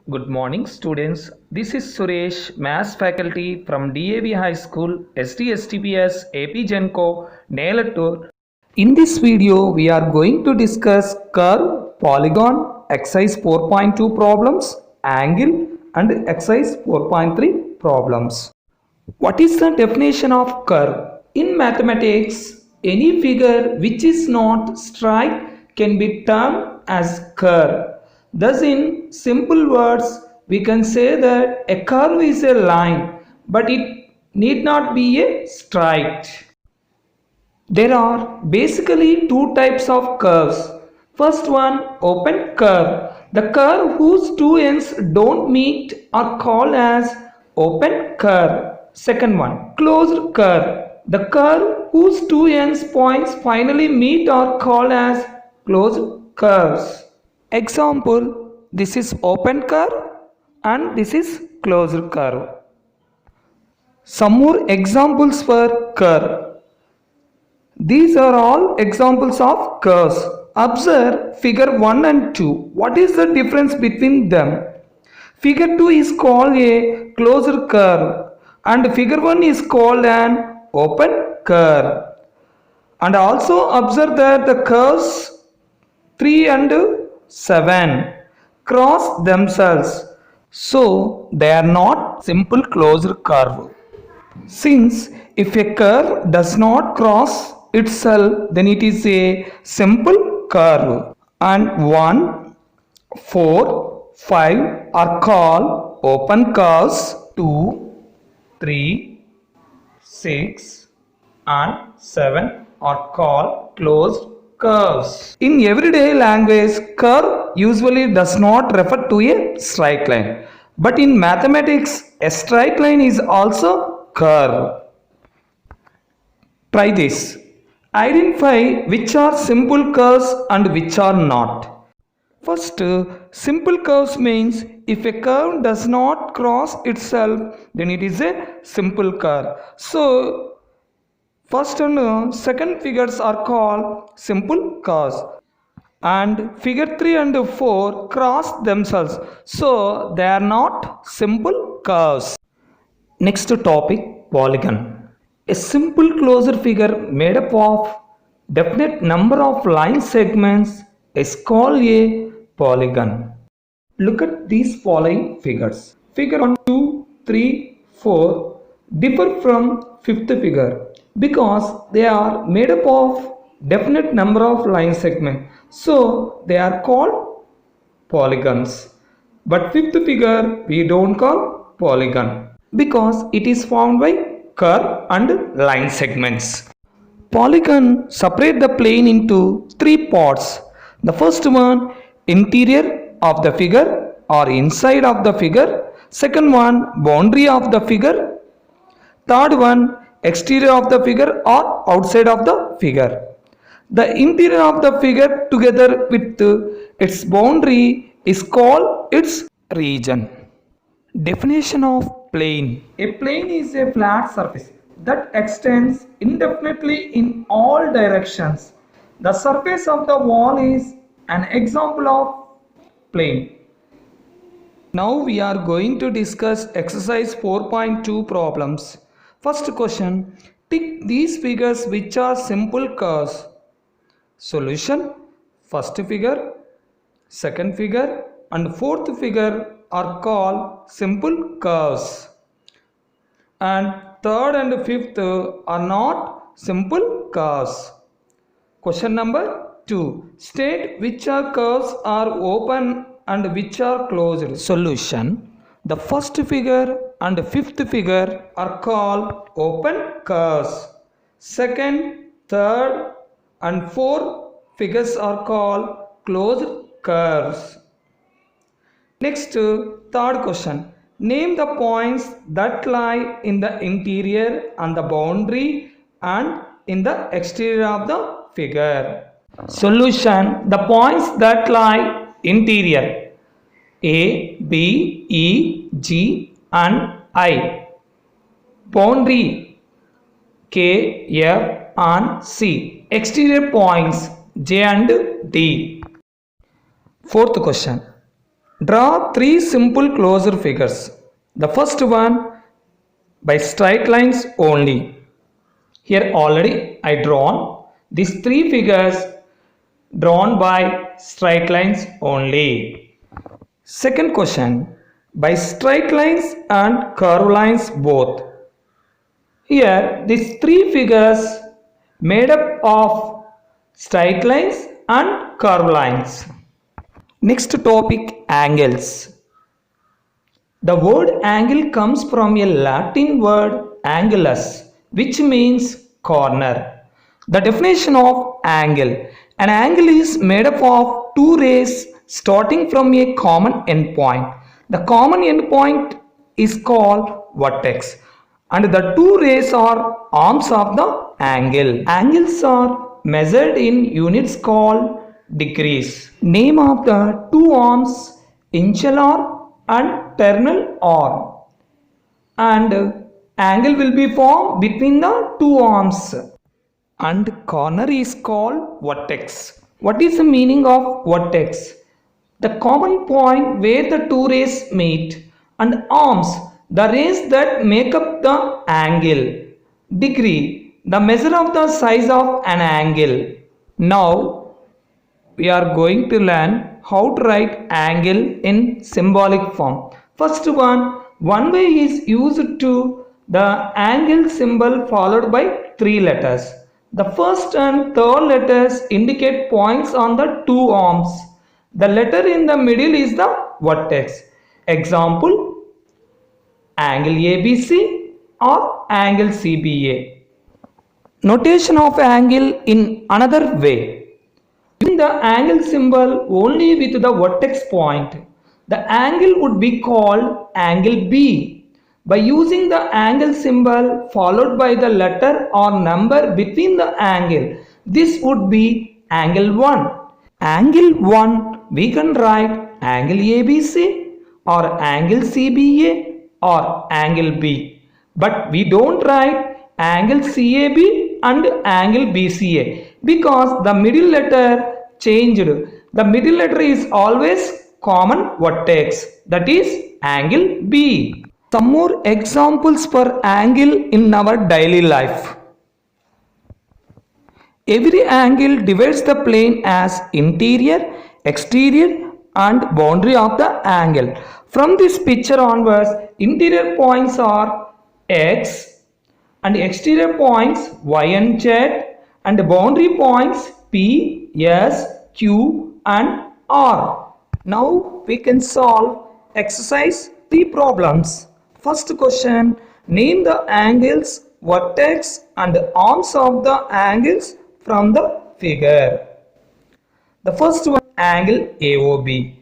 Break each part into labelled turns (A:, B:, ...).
A: Good morning, students. This is Suresh, Maths faculty from DAV High School, STSTPS, AP Genco, Nelatur. In this video, we are going to discuss curve, polygon, exercise 4.2 problems, angle, and exercise 4.3 problems. What is the definition of curve? In mathematics, any figure which is not straight can be termed as curve. Thus, in simple words, we can say that a curve is a line, but it need not be a straight. There are basically two types of curves. First one, open curve. The curve whose two ends don't meet are called as open curve. Second one, closed curve. The curve whose two ends points finally meet are called as closed curves. Example, this is open curve and this is closed curve. Some more examples for curve. These are all examples of curves. Observe figure 1 and 2. What is the difference between them? Figure 2 is called a closed curve and figure 1 is called an open curve. And also observe that the curves 3 and 7 cross themselves. So they are not simple closed curve. Since if a curve does not cross itself, then it is a simple curve. And 1, 4, 5 are called open curves. 2, 3, 6 and 7 are called closed curves. In everyday language, curve usually does not refer to a straight line. But in mathematics, a straight line is also curve. Try this. Identify which are simple curves and which are not. First, simple curves means if a curve does not cross itself, then it is a simple curve. So, first and second figures are called simple curves. And figure 3 and 4 cross themselves. So, they are not simple curves. Next topic, polygon. A simple closed figure made up of definite number of line segments is called a polygon. Look at these following figures. Figure 1, 2, 3, 4 differ from fifth figure because they are made up of definite number of line segments. So they are called polygons. But fifth figure we don't call polygon because it is formed by curve and line segments. Polygon separate the plane into three parts. The first one, interior of the figure or inside of the figure. Second one, boundary of the figure. Third one, exterior of the figure or outside of the figure. The interior of the figure together with its boundary is called its region. Definition of plane. A plane is a flat surface that extends indefinitely in all directions. The surface of the wall is an example of plane. Now we are going to discuss exercise 4.2 problems. First question, tick these figures which are simple curves. Solution, first figure, second figure and fourth figure are called simple curves. And third and fifth are not simple curves. Question number 2. State which are curves are open and which are closed. Solution. The first figure and fifth figure are called open curves. Second, third and fourth figures are called closed curves. Next, third question. Name the points that lie in the interior and the boundary and in the exterior of the figure. Solution. The points that lie interior. A, B, E, G and I. Boundary. K, F and C. Exterior points J and D. Fourth question. Draw three simple closure figures. The first one by straight lines only. Here already I drawn these three figures drawn by straight lines only. Second question, by straight lines and curved lines both. Here these three figures made up of straight lines and curved lines. Next topic, angles. The word angle comes from a Latin word angulus, which means corner. The definition of angle. An angle is made up of two rays starting from a common endpoint. The common endpoint is called vertex, and the two rays are arms of the angle. Angles are measured in units called degrees. Name of the two arms, insular and terminal arm, and angle will be formed between the two arms, and corner is called vertex. What is the meaning of vertex? The common point where the two rays meet, and arms, the rays that make up the angle. Degree, the measure of the size of an angle. Now we are going to learn how to write angle in symbolic form. First one way is used to the angle symbol followed by three letters. The first and third letters indicate points on the two arms. The letter in the middle is the vertex. Example, angle ABC or angle CBA. Notation of angle in another way. Using the angle symbol only with the vertex point, the angle would be called angle B. By using the angle symbol followed by the letter or number between the angle, this would be angle 1. Angle 1 we can write angle ABC or angle CBA or angle B. But we don't write angle CAB and angle BCA because the middle letter changed. The middle letter is always common vertex, that is angle B. Some more examples for angle in our daily life. Every angle divides the plane as interior, exterior and boundary of the angle. From this picture onwards, interior points are X and exterior points Y and Z, and boundary points P, S, Q and R. Now we can solve exercise 3 problems. First question, name the angles, vertex and arms of the angles from the figure. The first one, angle AOB.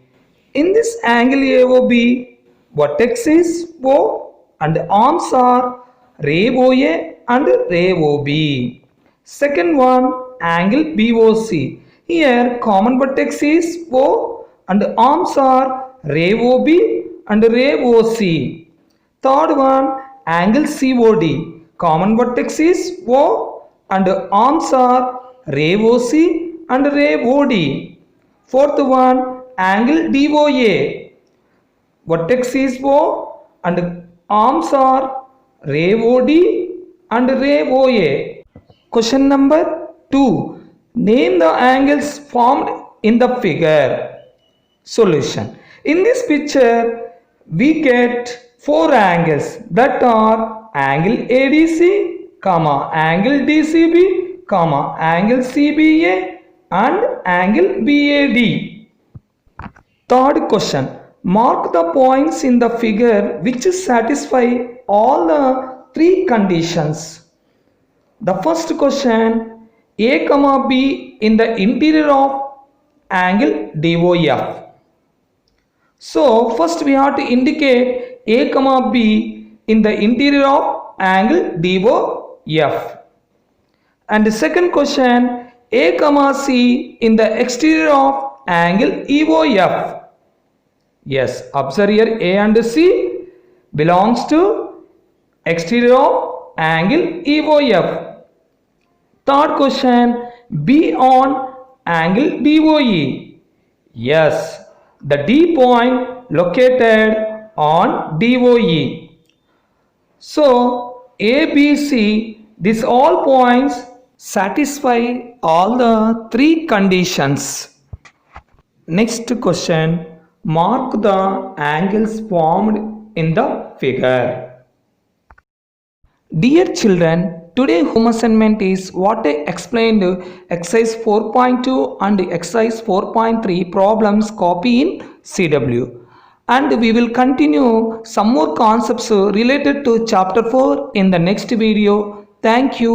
A: In this angle AOB, vertex is O and arms are ray OA and ray OB. Second one, angle BOC. Here common vertex is O and arms are ray OB and ray OC. Third one, angle COD. Common vertex is O and arms are ray OC and ray OD. Fourth one, angle DOA. Vertex is O and arms are ray OD and ray OA. Question number 2. Name the angles formed in the figure. Solution. In this picture, we get 4 angles that are angle ADC, angle DCB, angle CBA and angle BAD. Third question. Mark the points in the figure which satisfy all the 3 conditions. The first question, A, B in the interior of angle DOF. So first we have to indicate A, B in the interior of angle DOF. And the second question, A, C in the exterior of angle EOF. Yes, observe here A and C belongs to exterior of angle EOF. Third question, B on angle DOE. Yes, the D point located on DOE. So A, B, C, these all points satisfy all the three conditions. Next question, mark the angles formed in the figure. Dear children, today home assignment is what I explained exercise 4.2 and exercise 4.3 problems copy in CW. And we will continue some more concepts related to chapter 4 in the next video. Thank you.